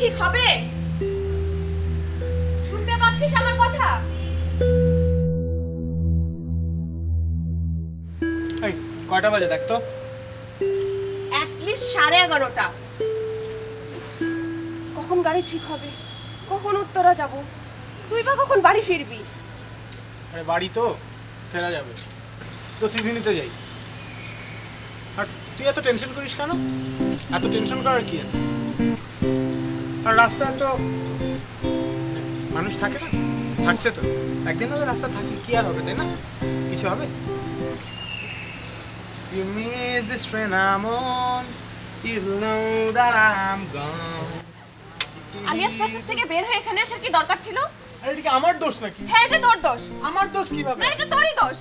ঠিক হবে? শুনতে পাচ্ছিস আমার কথা? এই কয়টা বাজে দেখ তো? অ্যাটলিস্ট 11:30। কখন গাড়ি ঠিক হবে? কখন উত্তরা যাব? তুই বা কখন বাড়ি ফিরবি? আরে বাড়ি তো ফেরা যাবে, প্রতিদিনই তো যাই। আর তুই এত টেনশন করিস কেন? এত টেনশন করার কি আছে? আর রাস্তায় তো মানুষ থাকে না? থাকছে তো, একদিন হলে রাস্তা থাকলে কি আর হবে, তাই না? কিছু হবে? If you miss this train I'm on, you'll know that I'm gone. আলিয়াস ফ্রাসেস থেকে বের হয়ে এখানে আসার কি দরকার ছিল? আরে এটা কি আমার দোষ নাকি? হ্যাঁ, এটা তোর দোষ। আমার দোষ কিভাবে? না, এটা তোরই দোষ।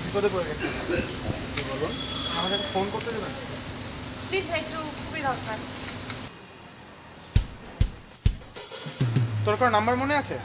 বিপদে পড়ে গেছে, বলো আমাকে ফোন করতে দেবেন প্লিজ ভাই, একটু খুবই দরকার। তোর কোনো নাম্বার মনে আছে?